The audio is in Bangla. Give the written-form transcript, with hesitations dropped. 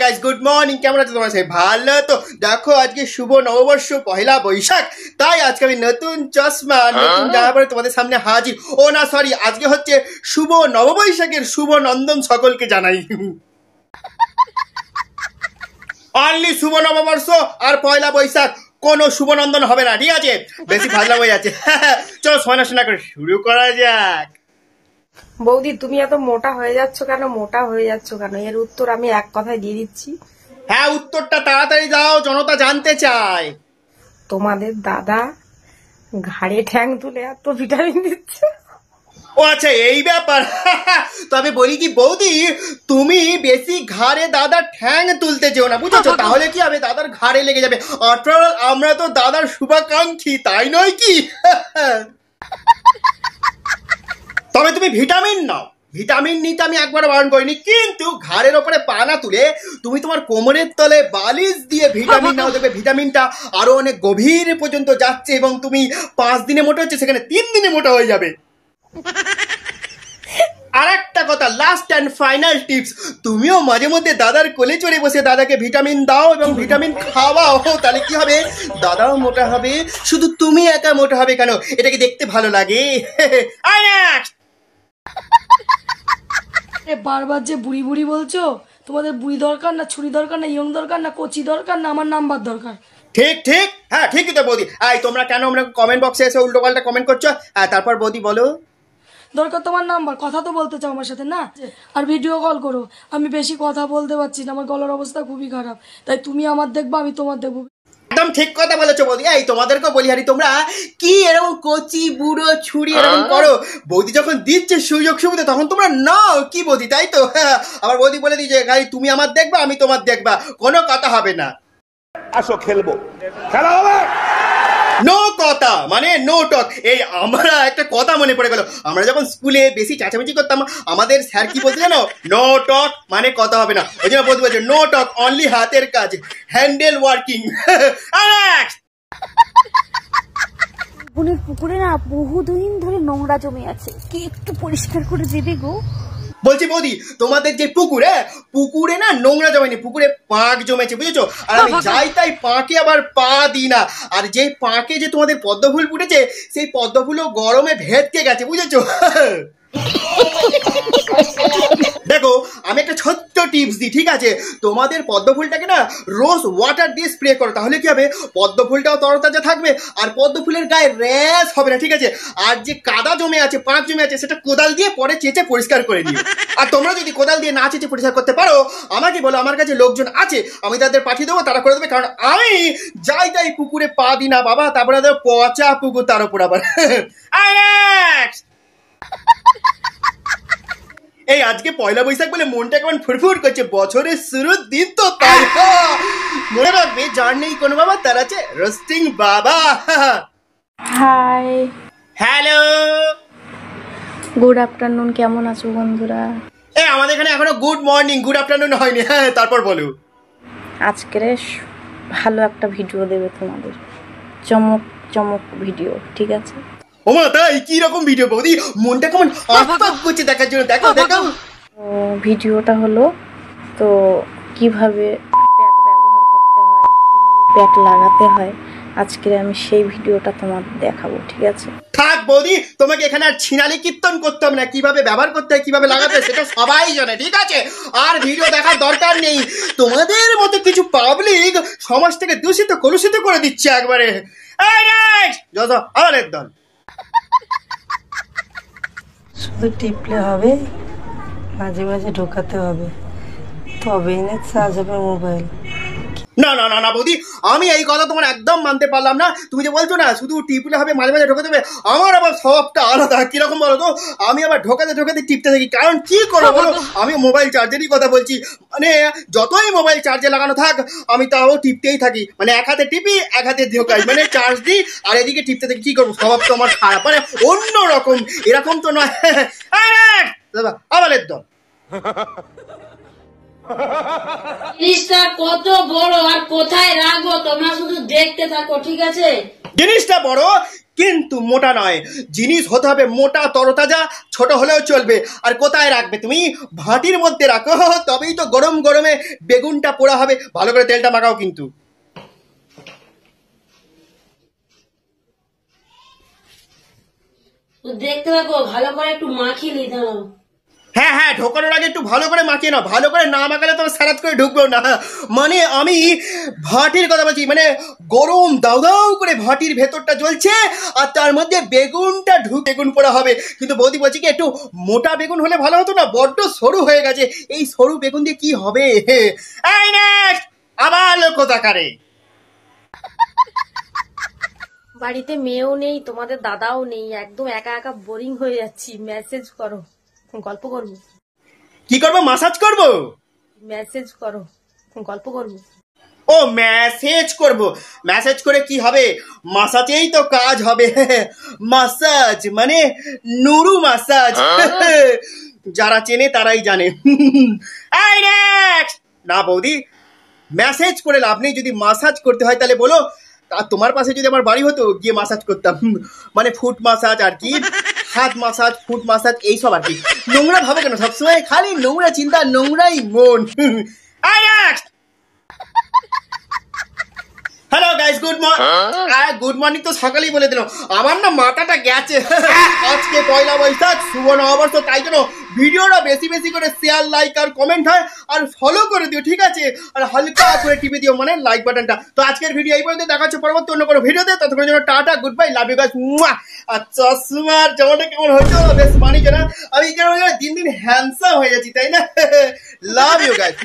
Guys, good morning. কেমন আছো তোমরা? সবাই ভালো তো? দেখো আজকে শুভ নববর্ষ, পহেলা বৈশাখ, তাই আজকে আমি নতুন চশমা নতুন জামা পরে তোমাদের সামনে হাজির। ও না, সরি, আজকে হচ্ছে শুভ নববৈশাখের শুভ নন্দন সকলকে জানাই। অনলি শুভ নববর্ষ আর পয়লা বৈশাখ, কোনো শুভনন্দন হবে না, ঠিক আছে? বেশি ফাজলাম হয়ে যাচ্ছে। চলো শোনা করে শুরু করা যাক। বৌদি, তুমি এত মোটা হয়ে যাচ্ছ কেন? এর উত্তর আমি এক কথায় দিয়ে দিচ্ছি। হ্যাঁ, উত্তরটা তাড়াতাড়ি দাও, জনতা জানতে চায়। তোমাদের দাদা ঘাড়ে ঠ্যাং তুলে এত ভিটামিন দিচ্ছে। ও আচ্ছা, এই ব্যাপার। তবে বলি কি বৌদি, তুমি বেশি ঘাড়ে দাদার ঠ্যাং তুলতে চেও না, বুঝেছো? তাহলে কি হবে, দাদার ঘাড়ে লেগে যাবে। আফটার অল আমরা তো দাদার শুভাকাঙ্ক্ষী, তাই নয় কি? তবে তুমি ভিটামিন নাও, ভিটামিন নিতে আমি একবার বারণ করিনি, কিন্তু ঘাড়ের ওপরে পা না তুলে তুমি তোমার কোমরের তলে বালিশ দিয়ে ভিটামিন নাও, দেখবে ভিটামিনটা আরো অনেক গভীর পর্যন্ত যাচ্ছে এবং তুমি 5 দিনে মোটা হচ্ছে সেখানে 3 দিনে মোটা হয়ে যাবে। আর একটা কথা, লাস্ট অ্যান্ড ফাইনাল টিপস, তুমিও মাঝে মধ্যে দাদার কোলে চড়ে বসে দাদাকে ভিটামিন দাও এবং ভিটামিন খাওয়াও, তাহলে কি হবে, দাদাও মোটা হবে, শুধু তুমি একা মোটা হবে কেন? এটাকে দেখতে ভালো লাগে। বারবার যে বুড়ি বুড়ি বলছো, তোমাদের বুড়ি দরকার না ছুরি দরকার না ইয়ং দরকার না কচি দরকার না আমার নাম্বার দরকার? ঠিক ঠিক, হ্যাঁ ঠিকই তো বৌদি। তোমরা কেন আমরা কমেন্ট বক্সে এসে উল্টো পাল্টা কমেন্ট করছো? তারপর বৌদি বলো, দরকার তোমার নাম্বার, কথা তো বলতে চাও আমার সাথে না? আর ভিডিও কল করো। আমি বেশি কথা বলতে পারছি না, আমার গলার অবস্থা খুবই খারাপ, তাই তুমি আমার দেখবা আমি তোমার দেখবো। একদম ঠিক কথা বলেছো বৌদি। তোমাদেরকেও বলি, হারি তোমরা কি এরকম কচি বুড়ো ছুরি এরকম করো? বৌদি যখন দিচ্ছে সুযোগ সুবিধা তখন তোমরা নাও, কি বৌদি, তাই তো? আবার বৌদি বলে দিয়েছে, গাই তুমি আমার দেখবা আমি তোমার দেখবা, কোনো কথা হবে না। আসো খেলবো, খেলা হবে, নো কথা মানে নো টক। আমরা একটা কথা মনে পড়ে গেল, আমরা যখন স্কুলে বেশি চেঁচামেচি করতাম আমাদের স্যার কি বলতে জানো? নো টক মানে কথা হবে না। ওই জন্য বলতে বলছে নো টক, অনলি হাতের কাজ, হ্যান্ডেল ওয়ার্কিং। বোনের পুকুরে না বহুদিন ধরে নোংরা জমে আছে, কে একটু পরিষ্কার করে দেবে গো? বলছি বৌদি, তোমাদের যে পুকুরে না নোংরা জমেনি, পুকুরে পাঁক জমেছে, বুঝেছো? আর আমি যাই তাই পাঁকে আবার পা দিই না। আর যে পাঁকে যে তোমাদের পদ্মফুল ফুটেছে, সেই পদ্মফুলও গরমে ভেটকে গেছে, বুঝেছো? দেখো, আমি একটা ছোট্ট টিপস দিই, ঠিক আছে? তোমাদের পদ্মফুলটাকে না রোজ ওয়াটার দিয়ে স্প্রে করো, তাহলে কি হবে, পদ্মফুলটাও তরতাজা থাকবে আর পদ্মফুলের গায়ে র্যাশ হবে না, ঠিক আছে? আর যে কাদা জমে আছে, পাঁক জমে আছে, সেটা কোদাল দিয়ে পরে চেঁচে পরিষ্কার করে দিও। আর তোমরা যদি কোদাল দিয়ে না চেঁচে পরিষ্কার করতে পারো, আমাকে বলো, আমার কাছে লোকজন আছে, আমি তাদের পাঠিয়ে দেবো, তারা করে দেবে। কারণ আমি যাই তাই পুকুরে পা দিই না বাবা, তারপরে পচা পুকুর, তার উপর আবার। আজকে পয়লা বৈশাখ বলে মনটা কেমন ফুরফুর করছে, বছরের শুরুর দিন তো, তাই মনে রাখবে, যার নেই কোনো বাবা তার আছে রোস্টিং বাবা। হাই, হ্যালো, গুড আফটারনুন, কেমন আছো বন্ধুরা? আমাদের এখানে এখনো গুড মর্নিং গুড আফটারনুন হয়নি। হ্যাঁ, তারপর বলো। আজকের ভালো একটা ভিডিও দেবে তোমাদের, চমক চমক ভিডিও, ঠিক আছে? ওমা, তাই কি রকম ভিডিও বৌদি? মনটা কেমন আপাত করছে দেখার জন্য, দেখো দেখো। ভিডিওটা হলো তো কিভাবে প্যাড ব্যবহার করতে হয়, কিভাবে প্যাড লাগাতে হয়, আজকে আমি সেই ভিডিওটা তোমাদের দেখাবো, ঠিক আছে? থাক বৌদি, তোমাকে এখানে আর ছিনালি কীর্তন করতে হবে না, কিভাবে ব্যবহার করতে হয় কিভাবে লাগাতে হয় সেটা সবাই জানে, ঠিক আছে? আর ভিডিও দেখার দরকার নেই। তোমাদের মতো কিছু পাবলিক সমাজ থেকে দূষিত কলুষিত করে দিচ্ছে একবারে। আমাদের দল শুধু টিপলে হবে, মাঝে মাঝে ঢোকাতে হবে, তবেই না চার্জ হবে মোবাইল। না না না না বৌদি, আমি এই কথা তোমার একদম মানতে পারলাম না। তুমি যে বলছো না শুধু টিপলে হবে, মাঝে মাঝে ঢোকাতে হবে, আমার আবার স্বভাবটা আলাদা। কিরকম বলো তো? আমি আবার ঢোকাতে ঢোকাতে টিপতে থাকি। কারণ কি করবো বলো, আমি মোবাইল চার্জেরই কথা বলছি। মানে যতই মোবাইল চার্জে লাগানো থাক, আমি তাও টিপতেই থাকি। মানে এক হাতে টিপি, এক হাতে ঢোকাই, মানে চার্জ দিই আর এদিকে টিপতে থাকি। কি করবো, স্বভাব তো আমার খারাপ, মানে অন্য রকম, এরকম তো নয়। আমাদের দল জিনিসটা কত বড় আর কোথায় রাখবো তোমরা শুধু দেখতে থাকো, ঠিক আছে? জিনিসটা বড় কিন্তু মোটা নয়। জিনিস হতে হবে মোটা তরতাজা, ছোট হলেও চলবে। আর কোথায় রাখবে তুমি? ভাটির মধ্যে রাখো, তবেই তো গরম গরমে বেগুনটা পোড়া হবে। ভালো করে তেলটা মাখাও কিন্তু। দেখতে থাকো, ভালো করে একটু মাখিয়ে নিতে হবে। হ্যাঁ হ্যাঁ, ঢোকানোর আগে একটু ভালো করে মাখিয়ে নাও। ভালো করে না মাখালে তো সারাত করে ঢুকবেও না। মানে আমি ভাটির কথা বলছি, মানে গরম দাউ দাউ করে ভাটির ভেতরটা জ্বলছে আর তার মধ্যে বেগুনটা বেগুন পোড়া হবে। কিন্তু বৌদি বলছি কি একটু মোটা বেগুন হলে ভালো হতো না? বড্ড সরু হয়ে গেছে। এই সরু বেগুন দিয়ে কি হবে? এই নেক্সট, আবার কোথাকারে। বাড়িতে মেয়েও নেই, তোমাদের দাদাও নেই, একদম একা একা বোরিং হয়ে যাচ্ছি। মেসেজ করো, গল্প করবো। কি করবো? মাসাজ করবো? মেসেজ করো, গল্প করবো। ও মেসেজ করব। মেসেজ করে কি হবে? মাসাজেই তো কাজ হবে। মাসাজ মানে নুরু মাসাজ। যারা চেনে তারাই জানে। এই নেক্সট। না বৌদি, মেসেজ করে লাভ নেই। যদি মাসাজ করতে হয় তাহলে বলো। আর তোমার পাশে যদি আমার বাড়ি হতো, গিয়ে মাসাজ করতাম। মানে ফুট মাসাজ আর কি, হাত মাসাজ, ফুট মাসাজ এইসব আর কি। নোংরা ভাবো কেন সবসময়? খালি নোংরা চিন্তা, নোংরাই মন। হ্যালো গাইস, গুড মর্নিং তো সকালেই বলে দিলাম। আমার না মাথাটা গেছে। আজকে পয়লা বৈশাখ, শুভ নববর্ষ, তাই জন্য ভিডিওটা বেশি বেশি করে শেয়ার, লাইক আর কমেন্ট হয় আর ফলো করে দিও, ঠিক আছে? আর হালকা করে টিপে দিও মানে লাইক বাটনটা। তো আজকের ভিডিও এই পর্যন্ত, দেখা হচ্ছে পরবর্তী অন্য কোনো ভিডিওতে। ততক্ষণের জন্য tata, goodbye, love you guys. আর চশমার জামাটা কেমন হয়েছে? বেশ মানিয়ে না? আমি কেন দিন দিন হ্যান্ডসাম হয়ে যাচ্ছি, তাই না? Love you guys.